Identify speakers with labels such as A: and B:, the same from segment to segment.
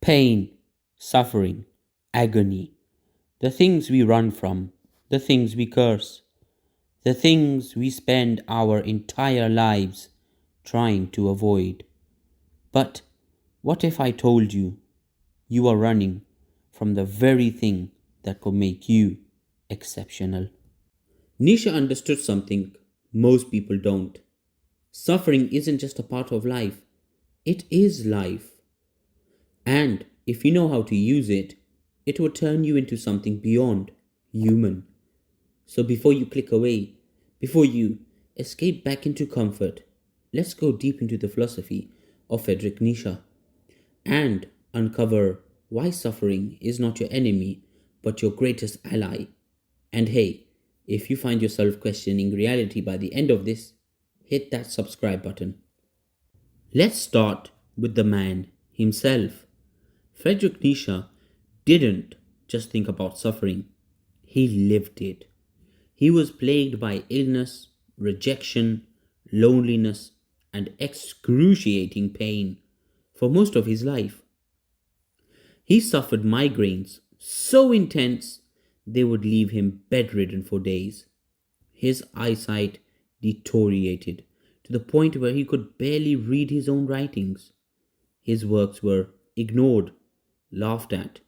A: Pain, suffering, agony, the things we run from, the things we curse, the things we spend our entire lives trying to avoid. But what if I told you you are running from the very thing that could make you exceptional? Nietzsche understood something most people don't. Suffering isn't just a part of life, it is life. And if you know how to use it, it will turn you into something beyond human. So before you click away, before you escape back into comfort, let's go deep into the philosophy of Friedrich Nietzsche and uncover why suffering is not your enemy but your greatest ally. And hey, if you find yourself questioning reality by the end of this, hit that subscribe button. Let's start with the man himself. Friedrich Nietzsche didn't just think about suffering, he lived it. He was plagued by illness, rejection, loneliness, and excruciating pain for most of his life. He suffered migraines so intense they would leave him bedridden for days. His eyesight deteriorated to the point where he could barely read his own writings. His works were ignored, laughed at.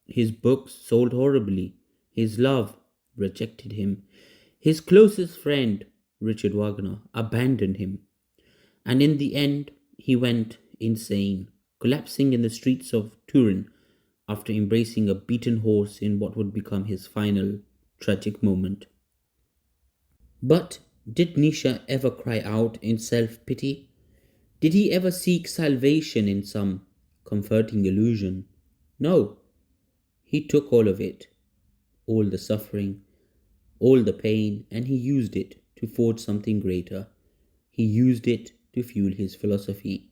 A: His books sold horribly. His love rejected him. His closest friend, Richard Wagner, abandoned him. And in the end, he went insane, collapsing in the streets of Turin after embracing a beaten horse in what would become his final tragic moment. But did Nietzsche ever cry out in self pity? Did he ever seek salvation in some comforting illusion? No. He took all of it, all the suffering, all the pain, and he used it to forge something greater. He used it to fuel his philosophy,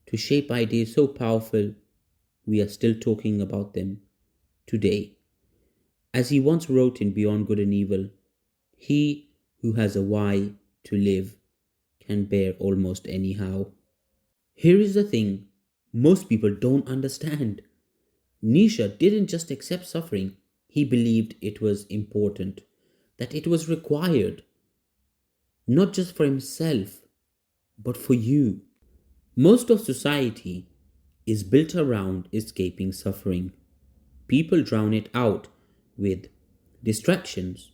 A: to shape ideas so powerful we are still talking about them today. As he once wrote in Beyond Good and Evil, he who has a why to live can bear almost anyhow. Here is the thing most people don't understand. Nietzsche didn't just accept suffering, he believed it was important, that it was required, not just for himself, but for you. Most of society is built around escaping suffering. People drown it out with distractions,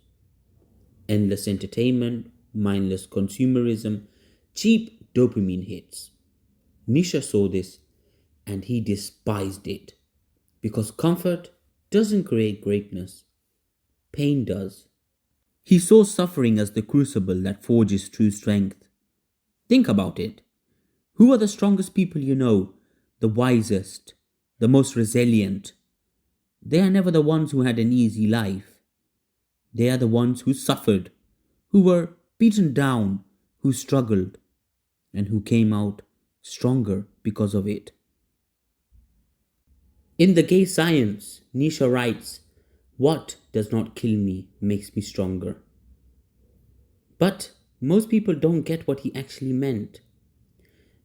A: endless entertainment, mindless consumerism, cheap dopamine hits. Nietzsche saw this and he despised it because comfort doesn't create greatness, pain does. He saw suffering as the crucible that forges true strength. Think about it. Who are the strongest people you know, the wisest, the most resilient? They are never the ones who had an easy life. They are the ones who suffered, who were beaten down, who struggled, and who came out stronger because of it. In The Gay Science, Nietzsche writes, "What does not kill me makes me stronger." But most people don't get what he actually meant.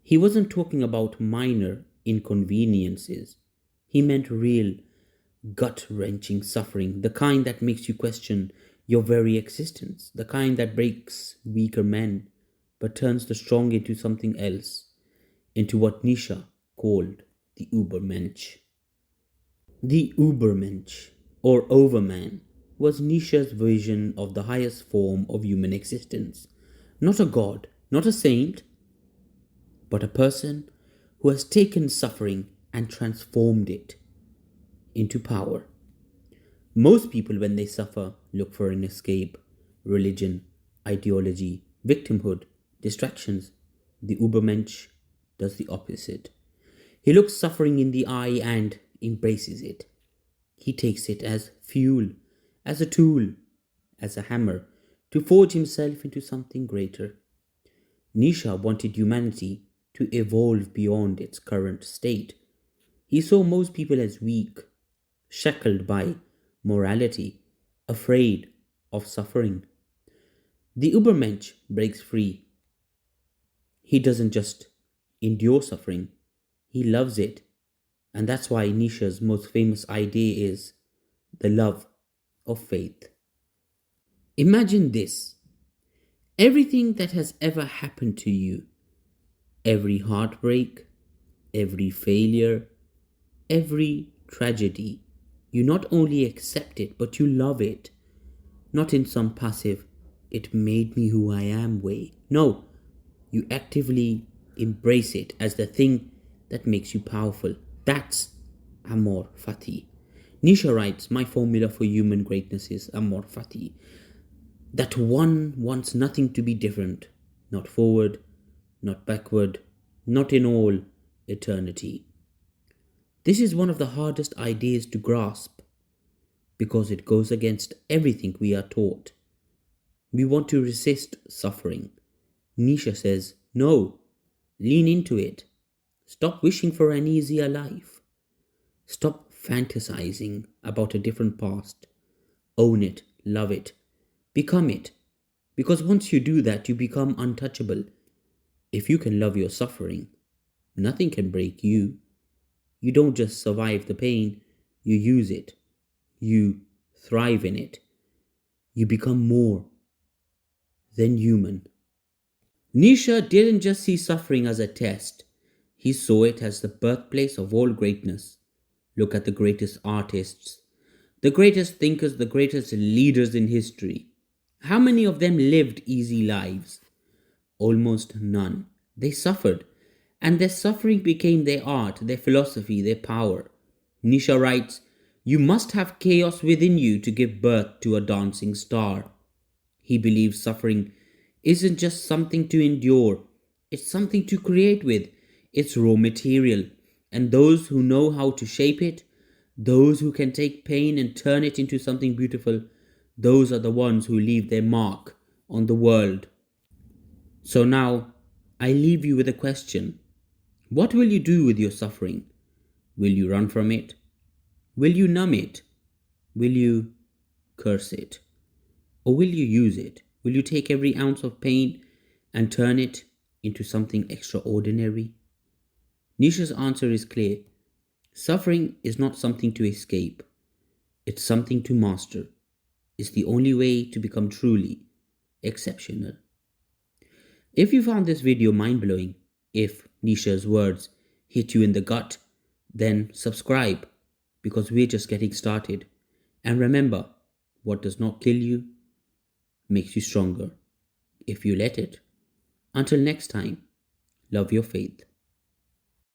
A: He wasn't talking about minor inconveniences. He meant real, gut-wrenching suffering, the kind that makes you question your very existence, the kind that breaks weaker men, but turns the strong into something else, into what Nietzsche called the Übermensch. The Übermensch, or Overman, was Nietzsche's vision of the highest form of human existence. Not a god, not a saint, but a person who has taken suffering and transformed it into power. Most people, when they suffer, look for an escape: religion, ideology, victimhood, distractions. The Übermensch does the opposite. He looks suffering in the eye and embraces it. He takes it as fuel, as a tool, as a hammer, to forge himself into something greater. Nietzsche wanted humanity to evolve beyond its current state. He saw most people as weak, shackled by morality, afraid of suffering. The Übermensch breaks free. He doesn't just endure suffering, he loves it And that's why Nietzsche's most famous idea is the love of faith. Imagine this: everything that has ever happened to you, every heartbreak, every failure, every tragedy, you not only accept it, but you love it. Not in some passive, it made me who I am way. No, you actively embrace it as the thing that makes you powerful. That's amor fati. Nietzsche writes, my formula for human greatness is amor fati. That one wants nothing to be different, not forward, not backward, not in all eternity. This is one of the hardest ideas to grasp because it goes against everything we are taught. We want to resist suffering. Nietzsche says, no, lean into it. Stop wishing for an easier life. Stop fantasizing about a different past. Own it, love it, become it. Because once you do that, you become untouchable. If you can love your suffering, nothing can break you. You don't just survive the pain, you use it. You thrive in it. You become more than human. Nietzsche didn't just see suffering as a test, he saw it as the birthplace of all greatness. Look at the greatest artists, the greatest thinkers, the greatest leaders in history. How many of them lived easy lives? Almost none. They suffered, and their suffering became their art, their philosophy, their power. Nietzsche writes, you must have chaos within you to give birth to a dancing star. He believes suffering isn't just something to endure, it's something to create with. It's raw material, and those who know how to shape it, those who can take pain and turn it into something beautiful, those are the ones who leave their mark on the world. So now, I leave you with a question. What will you do with your suffering? Will you run from it? Will you numb it? Will you curse it? Or will you use it? Will you take every ounce of pain and turn it into something extraordinary? Nietzsche's answer is clear. Suffering is not something to escape. It's something to master. It's the only way to become truly exceptional. If you found this video mind-blowing, if Nietzsche's words hit you in the gut, then subscribe, because we're just getting started. And remember, what does not kill you makes you stronger if you let it. Until next time, love your faith.